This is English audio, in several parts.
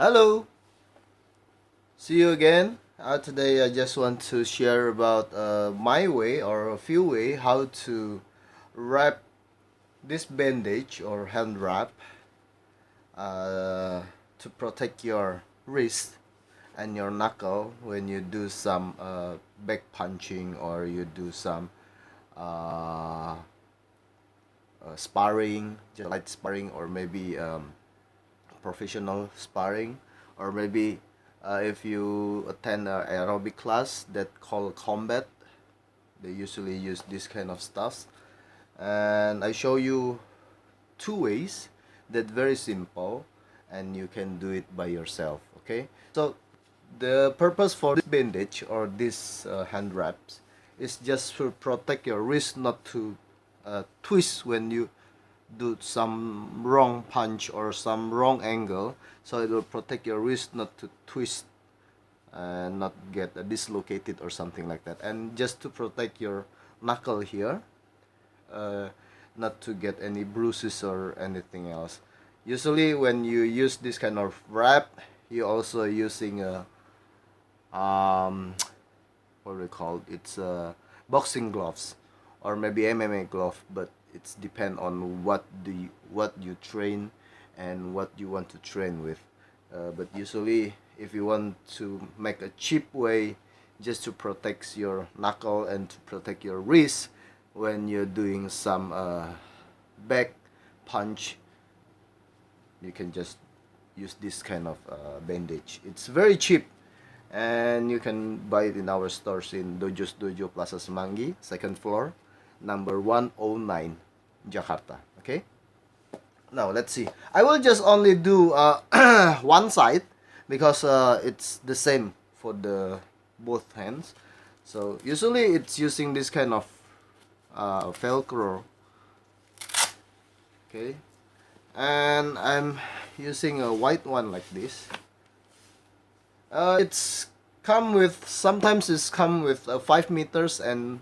Hello, see you again. Today I just want to share about my way or a few way how to wrap this bandage or hand wrap to protect your wrist and your knuckle when you do some back punching or you do some uh, sparring, just light sparring, or maybe professional sparring, or maybe if you attend an aerobic class that called combat, they usually use this kind of stuffs. And I show you two ways that very simple and you can do it by yourself. Okay, so the purpose for this bandage or this hand wraps is just to protect your wrist not to twist when you do some wrong punch or some wrong angle, so it will protect your wrist not to twist and not get dislocated or something like that, and just to protect your knuckle here, uh, not to get any bruises or anything else. Usually when you use this kind of wrap, you also using a what do we call it? It's boxing gloves or maybe MMA glove, but it's depend on what you train and what you want to train with. But usually, if you want to make a cheap way just to protect your knuckle and to protect your wrist when you're doing some back punch, you can just use this kind of bandage. It's very cheap, and you can buy it in our stores in Dojo Plaza Semanggi, second floor, number 109, Jakarta. Okay, now let's see. I will just only do one side because it's the same for the both hands. So usually it's using this kind of velcro. Okay, and I'm using a white one like this. It's come with, sometimes it's come with 5 meters and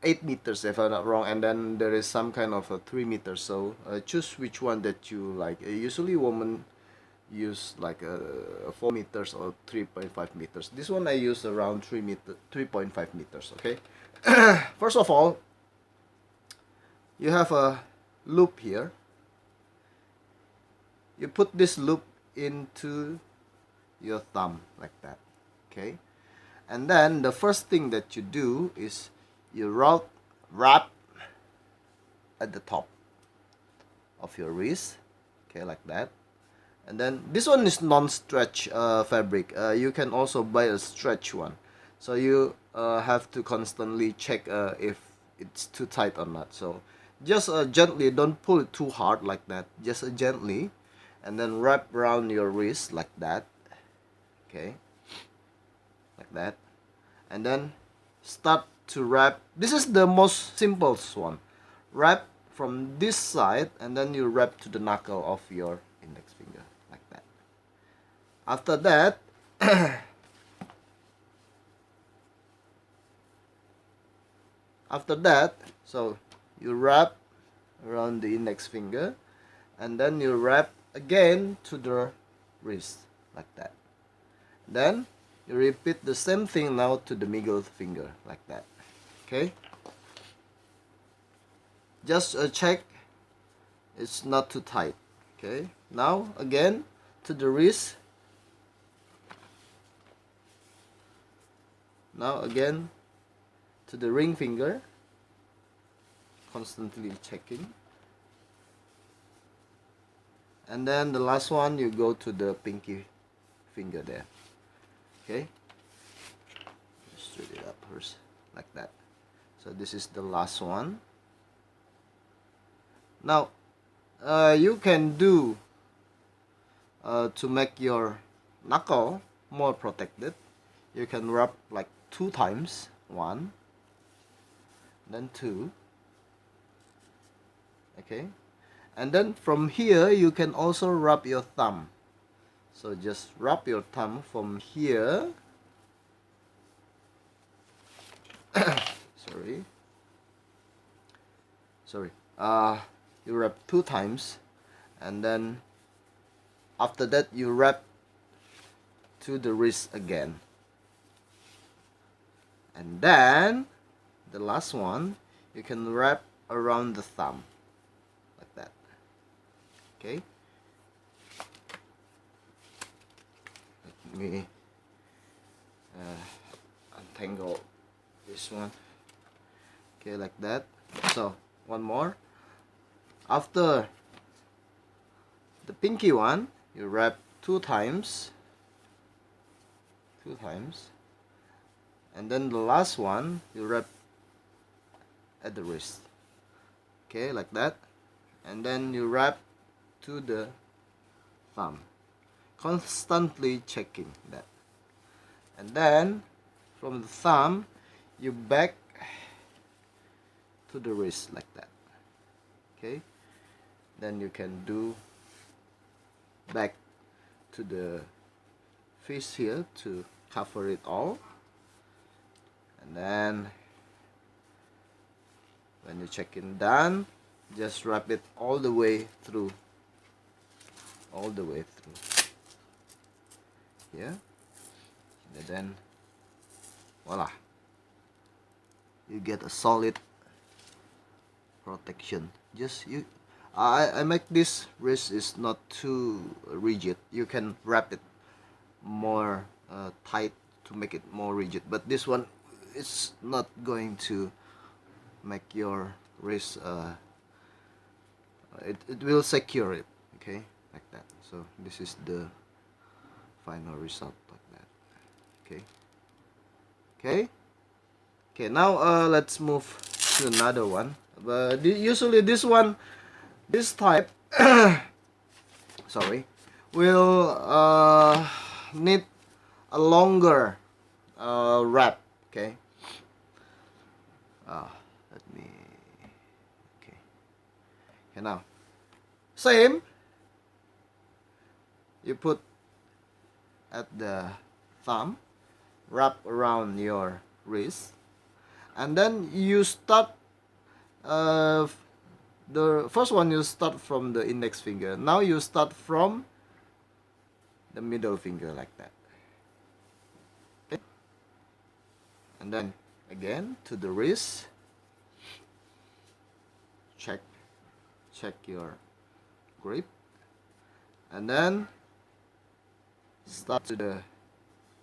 8 meters if I'm not wrong, and then there is some kind of a 3 meters. So choose which one that you like. Usually women use like 4 meters or 3.5 meters. This one I use around 3.5 meters. Okay. First of all, you have a loop here. You put this loop into your thumb like that. Okay, and then the first thing that you do is you wrap at the top of your wrist. Okay, like that. And then this one is non-stretch fabric. You can also buy a stretch one, so you have to constantly check if it's too tight or not. So just gently, don't pull it too hard like that, just gently, and then wrap around your wrist like that. Okay, like that. And then start to wrap. This is the most simplest one. Wrap from this side and then you wrap to the knuckle of your index finger like that. After that, so you wrap around the index finger and then you wrap again to the wrist like that. Then you repeat the same thing now to the middle finger like that. Okay, just check it's not too tight. Okay, now again to the wrist, now again to the ring finger, constantly checking, and then the last one you go to the pinky finger there. Okay, straight it up first like that. So this is the last one. Now you can do to make your knuckle more protected, you can rub like 2 times, 1 then 2. Okay, and then from here you can also rub your thumb. So just wrap your thumb from here. sorry. You wrap 2 times, and then After that, you wrap to the wrist again. And then the last one, you can wrap around the thumb like that. Okay, let me untangle this one. Okay, like that. So one more. After the pinky one, you wrap two times, and then the last one you wrap at the wrist. Okay, like that. And then you wrap to the thumb, constantly checking that. And then from the thumb you back to the wrist like that. Okay, then you can do back to the fist here to cover it all. And then when you check it done, just wrap it all the way through here, and then voila, you get a solid protection. Just I make this wrist is not too rigid. You can wrap it more tight to make it more rigid, but this one is not going to make your wrist it will secure it. Okay, like that. So this is the final result like that. Okay, now let's move to another one. But usually this type sorry, will need a longer wrap. Okay, let me okay now same, you put at the thumb, wrap around your wrist, and then you start the first one, you start from the index finger. Now you start from the middle finger like that. Okay. And then again to the wrist, check your grip, and then start to the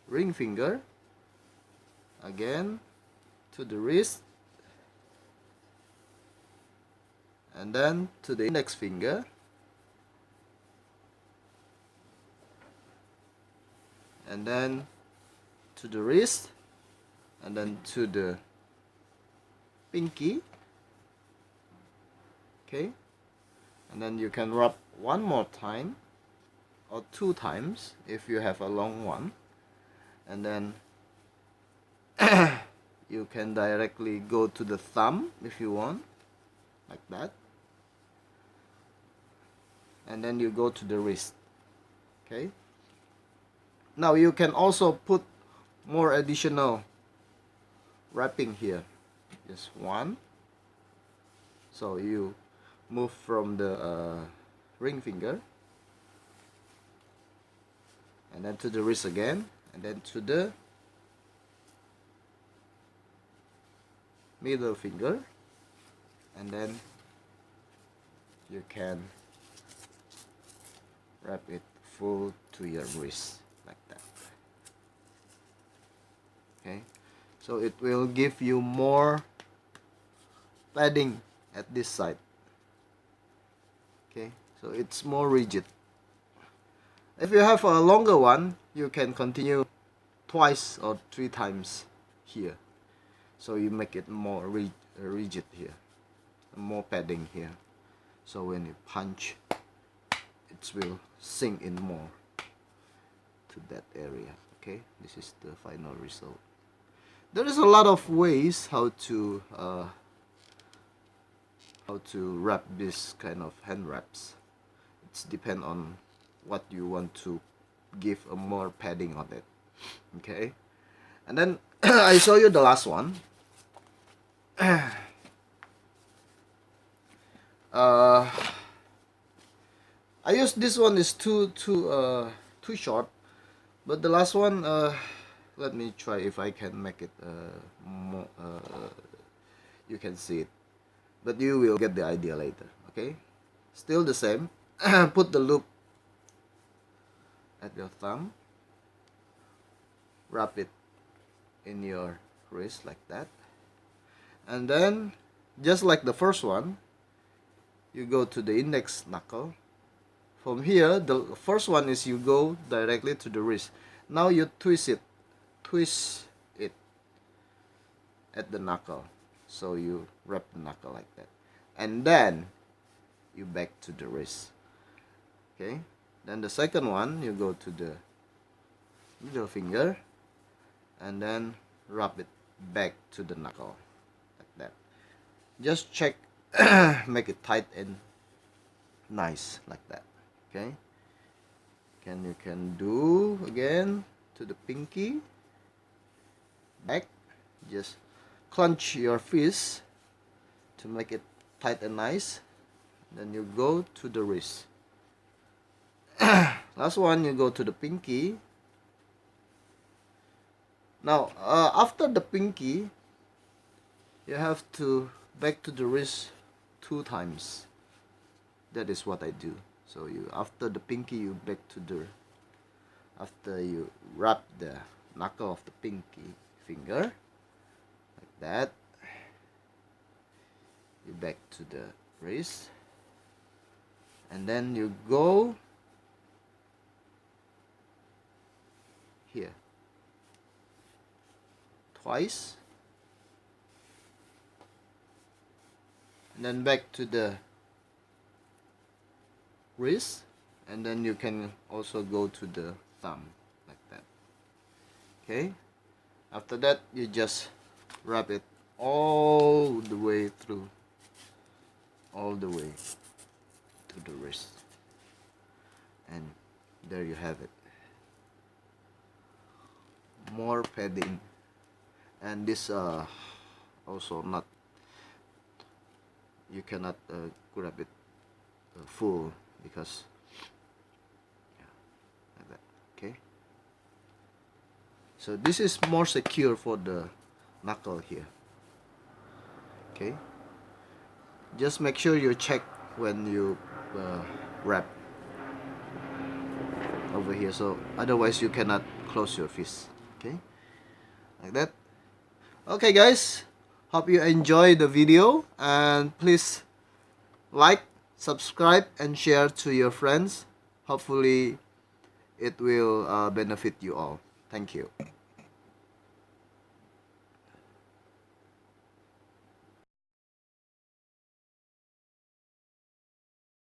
ring finger, again to the wrist, and then to the index finger, and then to the wrist, and then to the pinky. Okay, and then you can rub one more time or two times if you have a long one, and then you can directly go to the thumb if you want, like that, and then you go to the wrist. Okay, now you can also put more additional wrapping here, just one. So you move from the ring finger, and then to the wrist again, and then to the middle finger, and then you can wrap it full to your wrist like that. Okay, so it will give you more padding at this side. Okay, so it's more rigid. If you have a longer one, you can continue twice or three times here, so you make it more rigid here, more padding here, so when you punch it will sink in more to that area. Okay, this is the final result. There is a lot of ways how to wrap this kind of hand wraps. It's depend on what you want to give a more padding on it. Okay, and then I show you the last one. I use this one is too short, but the last one, let me try if I can make it more, you can see it, but you will get the idea later. Okay, still the same. Put the loop at your thumb, wrap it in your wrist like that, and then just like the first one, you go to the index knuckle. From here, the first one is you go directly to the wrist. Now you twist it at the knuckle. So you wrap the knuckle like that, and then you back to the wrist. Okay, then the second one, you go to the middle finger and then wrap it back to the knuckle like that. Just check, make it tight and nice like that. Okay, you can do again to the pinky back. Just clench your fist to make it tight and nice. Then you go to the wrist. Last one, you go to the pinky. Now after the pinky, you have to back to the wrist 2 times. That is what I do. So you, after the pinky, you back to the, after you wrap the knuckle of the pinky finger like that, you back to the wrist, and then you go here twice, and then back to the wrist, and then you can also go to the thumb like that. Okay, after that you just wrap it all the way through, all the way to the wrist, and there you have it. More padding, and this also not, you cannot grab it full, because like that. Okay, so this is more secure for the knuckle here. Okay, just make sure you check when you wrap over here, so otherwise you cannot close your fist. Okay, like that. Okay guys, hope you enjoy the video, and please like, subscribe and share to your friends. Hopefully it will benefit you all. Thank you.